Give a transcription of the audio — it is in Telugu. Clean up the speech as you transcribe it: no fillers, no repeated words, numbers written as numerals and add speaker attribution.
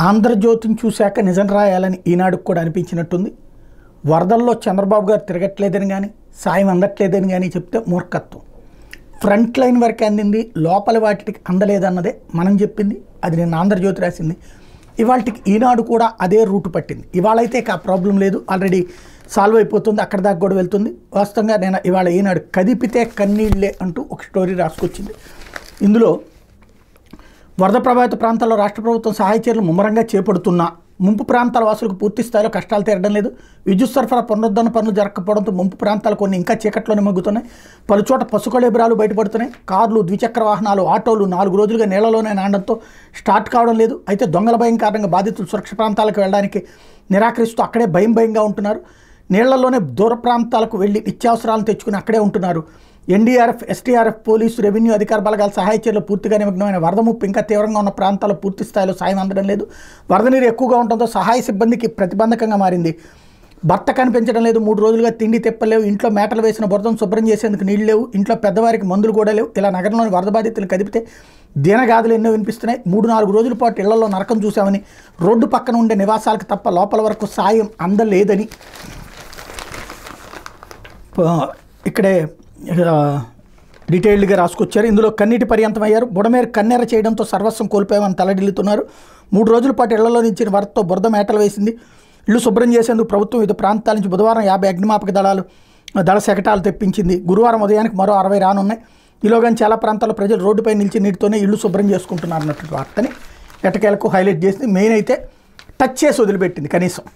Speaker 1: ఆంధ్రజ్యోతిని చూశాక నిజం రాయాలని ఈనాడుకు కూడా అనిపించినట్టుంది. వరదల్లో చంద్రబాబు గారు తిరగట్లేదని కానీ సాయం అందట్లేదని కానీ చెప్తే మూర్ఖత్వం. ఫ్రంట్ లైన్ వరకు అందింది, లోపల వాటికి అందలేదన్నదే మనం చెప్పింది. అది నిన్న ఆంధ్రజ్యోతి రాసింది. ఇవాళకి ఈనాడు కూడా అదే రూటు పట్టింది. ఇవాళైతే ఆ ప్రాబ్లం లేదు, ఆల్రెడీ సాల్వ్ అయిపోతుంది, అక్కడ దాకా కూడా వెళ్తుంది. వాస్తవంగా నేను ఇవాళ ఈనాడు కదిపితే కన్నీళ్లే అంటూ ఒక స్టోరీ రాసుకొచ్చింది. ఇందులో వరద ప్రభావిత ప్రాంతాల్లో రాష్ట్ర ప్రభుత్వం సహాయ చర్యలు ముమ్మరంగా చేపడుతున్నా ముంపు ప్రాంతాల వాసులకు పూర్తి స్థాయిలో కష్టాలు తీరడం లేదు. విద్యుత్ సరఫరా పునరుద్ధరణ పనులు జరగకపోవడంతో ముంపు ప్రాంతాలు కొన్ని ఇంకా చీకట్లోనే మగ్గుతున్నాయి. పలుచోట పసుకళేబరాలు బయటపడుతున్నాయి. కార్లు, ద్విచక్ర వాహనాలు, ఆటోలు 4 రోజులుగా నీళ్లలోనే నానడంతో స్టార్ట్ కావడం లేదు. అయితే దొంగల భయం కారణంగా బాధితులు సురక్ష ప్రాంతాలకు వెళ్ళడానికి నిరాకరిస్తూ అక్కడే భయంగా ఉంటున్నారు. నీళ్లలోనే దూర ప్రాంతాలకు వెళ్ళి నిత్యావసరాలను తెచ్చుకుని అక్కడే ఉంటున్నారు. ఎన్డీఆర్ఎఫ్, ఎస్టీఆర్ఎఫ్, పోలీసు, రెవెన్యూ అధికార బలగాల సహాయ చర్యలు పూర్తిగా నిమగ్నమైన వరద ముప్పు ఇంకా తీవ్రంగా ఉన్న ప్రాంతాల్లో పూర్తి స్థాయిలో సాయం అందడం లేదు. వరద నీరు ఎక్కువగా ఉండడంతో సహాయ సిబ్బందికి ప్రతిబంధకంగా మారింది. భర్త కనిపించడం లేదు. 3 రోజులుగా తిండి తెప్పలేవు. ఇంట్లో మేటలు వేసిన బురదను శుభ్రం చేసేందుకు నీళ్లు లేవు. ఇంట్లో పెద్దవారికి మందులు కూడా లేవు. ఇలా నగరంలోని వరద బాధితులు కదిపితే దీనగాథలు ఎన్నో వినిపిస్తున్నాయి. 3-4 రోజుల పాటు ఇళ్లలో నరకం చూసామని, రోడ్డు పక్కన ఉండే నివాసాలకు తప్ప లోపల వరకు సాయం అందలేదని ఇక్కడే డీటెయిల్డ్గా రాసుకొచ్చారు. ఇందులో కన్నీటి పర్యంతమయ్యారు. బుడమేరు కన్నెర చేయడంతో సర్వస్వం కోల్పోయామని తలడిల్లుతున్నారు. 3 రోజుల పాటు ఇళ్లలో నుంచి వరదతో బురద మేటలు వేసింది. ఇల్లు శుభ్రం చేసేందుకు ప్రభుత్వం వివిధ ప్రాంతాల నుంచి బుధవారం 50 అగ్నిమాపక దళ శకటాలు తెప్పించింది. గురువారం ఉదయానికి మరో 60 రానున్నాయి. ఈలోగాని చాలా ప్రాంతాల్లో ప్రజలు రోడ్డుపై నిలిచి నీటితోనే ఇల్లు శుభ్రం చేసుకుంటున్నారు అన్నట్టు వార్తని ఎటకేలకు హైలైట్ చేసింది. మెయిన్ అయితే టచ్ చేసి వదిలిపెట్టింది కనీసం.